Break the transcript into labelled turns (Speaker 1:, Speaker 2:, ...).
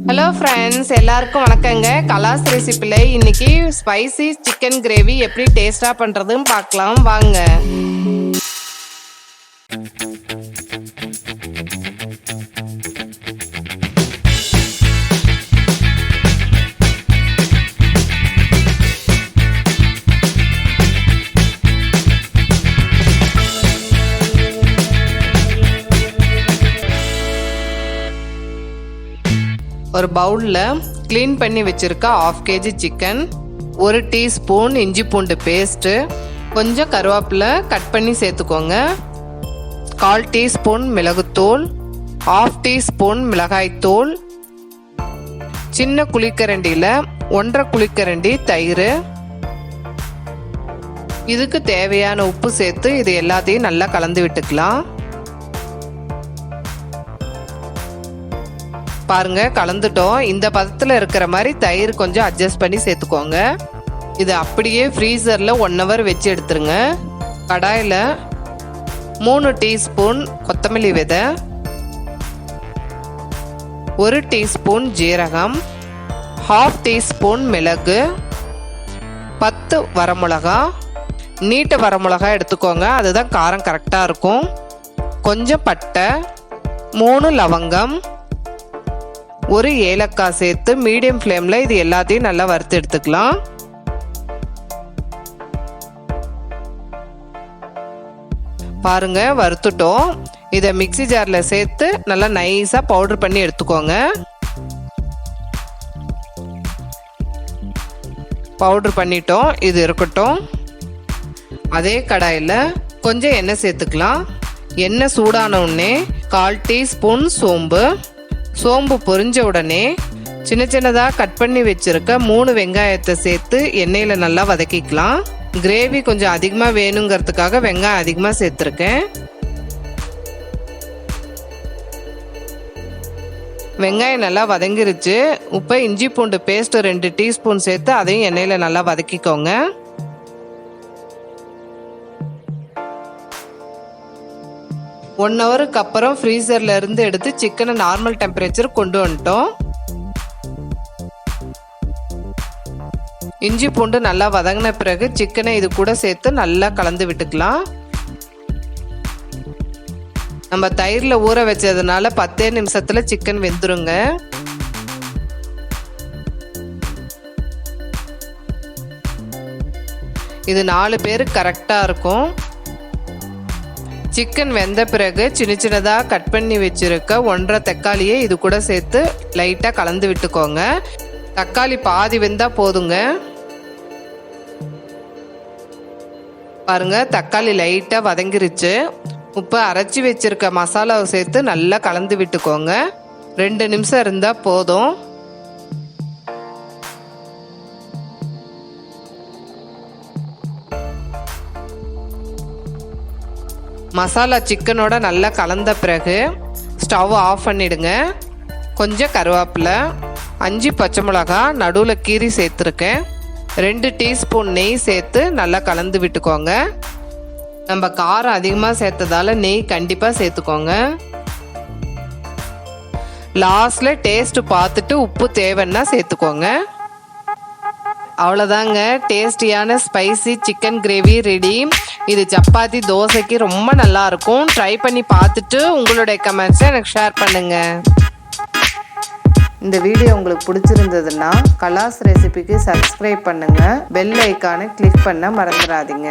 Speaker 1: Hello friends, எல்லாருக்கும் வணக்கங்க. கலாஸ் ரெசிபியில் இன்னைக்கு ஸ்பைசி சிக்கன் கிரேவி எப்படி டேஸ்டா பண்றதுன்னு பார்க்கலாம் வாங்க. ஒரு பவுலில் க்ளீன் பண்ணி வச்சுருக்க 1/2 kg சிக்கன், 1 டீஸ்பூன் இஞ்சி பூண்டு பேஸ்ட்டு, கொஞ்சம் கருவேப்பிலை கட் பண்ணி சேர்த்துக்கோங்க, 1/4 டீஸ்பூன் மிளகுத்தூள், 1/2 டீஸ்பூன் மிளகாய்த்தூள், சின்ன குழிக்கரண்டியில் 1/2 குழிக்கரண்டி தயிர், இதுக்கு தேவையான உப்பு சேர்த்து இது எல்லாத்தையும் நல்லா கலந்து விட்டுக்கலாம். பாருங்க, கலந்துட்டோம். இந்த பதத்தில் இருக்கிற மாதிரி தயிர் கொஞ்சம் அட்ஜஸ்ட் பண்ணி சேர்த்துக்கோங்க. இது அப்படியே ஃப்ரீசரில் 1 hour வச்சு எடுத்துருங்க. கடாயில் 3 டீஸ்பூன் கொத்தமல்லி விதை, 1 டீஸ்பூன் ஜீரகம், 1/2 டீஸ்பூன் மிளகு, 10 வரமிளகா, நீட்ட வரமிளகா எடுத்துக்கோங்க, அதுதான் காரம் கரெக்டாக இருக்கும். கொஞ்சம் பட்டை, 3 லவங்கம், 1 ஏலக்காய் சேர்த்து மீடியம் ஃப்ளேமில் இது எல்லாத்தையும் நல்லா வறுத்து எடுத்துக்கலாம். பாருங்க, வறுத்துட்டோம். இதை மிக்ஸி ஜாரில் சேர்த்து நல்லா நைஸாக பவுடர் பண்ணி எடுத்துக்கோங்க. பவுடர் பண்ணிட்டோம், இது இருக்கட்டும். அதே கடாயில் கொஞ்சம் எண்ணெய் சேர்த்துக்கலாம். எண்ணெய் சூடான உடனே 1/4 டீஸ்பூன் சோம்பு பொரிஞ்ச உடனே சின்ன சின்னதாக கட் பண்ணி வச்சிருக்க 3 வெங்காயத்தை சேர்த்து எண்ணெயில் நல்லா வதக்கிக்கலாம். கிரேவி கொஞ்சம் அதிகமாக வேணுங்கிறதுக்காக வெங்காயம் அதிகமாக சேர்த்துருக்கேன். வெங்காயம் நல்லா வதங்கிருச்சு. இப்போ இஞ்சி பூண்டு பேஸ்ட் 2 டீஸ்பூன் சேர்த்து அதையும் எண்ணெயில் நல்லா வதக்கிக்கோங்க. ஒன் ஹவருக்கு அப்புறம் ஃப்ரீசர்ல இருந்து எடுத்து சிக்கனை நார்மல் டெம்பரேச்சர் கொண்டு வந்துட்டோம். இஞ்சி பூண்டு நல்லா வதங்கின பிறகு சிக்கனை இது கூட சேர்த்து நல்லா கலந்து விட்டுக்கலாம். நம்ம தயிரில் ஊற வச்சதுனால 10 நிமிஷத்துல சிக்கன் வெந்துருங்க. இது 4 பேருக்கு கரெக்டாக இருக்கும். சிக்கன் வெந்த பிறகு சின்ன சின்னதாக கட் பண்ணி வச்சிருக்க 1/2 தக்காளியை இது கூட சேர்த்து லைட்டாக கலந்து விட்டுக்கோங்க. தக்காளி பாதி வெந்தா போதுங்க. பாருங்க, தக்காளி லைட்டாக வதங்கிருச்சு. இப்போ அரைச்சி வச்சிருக்க மசாலாவை சேர்த்து நல்லா கலந்து விட்டுக்கோங்க. 2 நிமிஷம் இருந்தால் போதும். மசாலா சிக்கனோட நல்லா கலந்த பிறகு ஸ்டவ் ஆஃப் பண்ணிடுங்க. கொஞ்சம் கருவேப்பிலை, 5 பச்சை மிளகா நடுவில் கீரி சேர்த்துருக்கேன், 2 டீஸ்பூன் நெய் சேர்த்து நல்லா கலந்து விட்டுக்கோங்க. நம்ம காரம் அதிகமாக சேர்த்ததால நெய் கண்டிப்பாக சேர்த்துக்கோங்க. லாஸ்டில் டேஸ்ட் பார்த்துட்டு உப்பு தேவைன்னா சேர்த்துக்கோங்க. அவ்வளோதாங்க, டேஸ்டியான ஸ்பைசி சிக்கன் கிரேவி ரெடி. இது சப்பாத்தி தோசைக்கு ரொம்ப நல்லா இருக்கும். ட்ரை பண்ணி பார்த்துட்டு உங்களுடைய கமெண்ட்ஸை எனக்கு ஷேர் பண்ணுங்க. இந்த வீடியோ உங்களுக்கு பிடிச்சிருந்ததுன்னா கலாஸ் ரெசிபிக்கு சப்ஸ்கிரைப் பண்ணுங்க, பெல் ஐக்கானை கிளிக் பண்ண மறந்துடாதீங்க.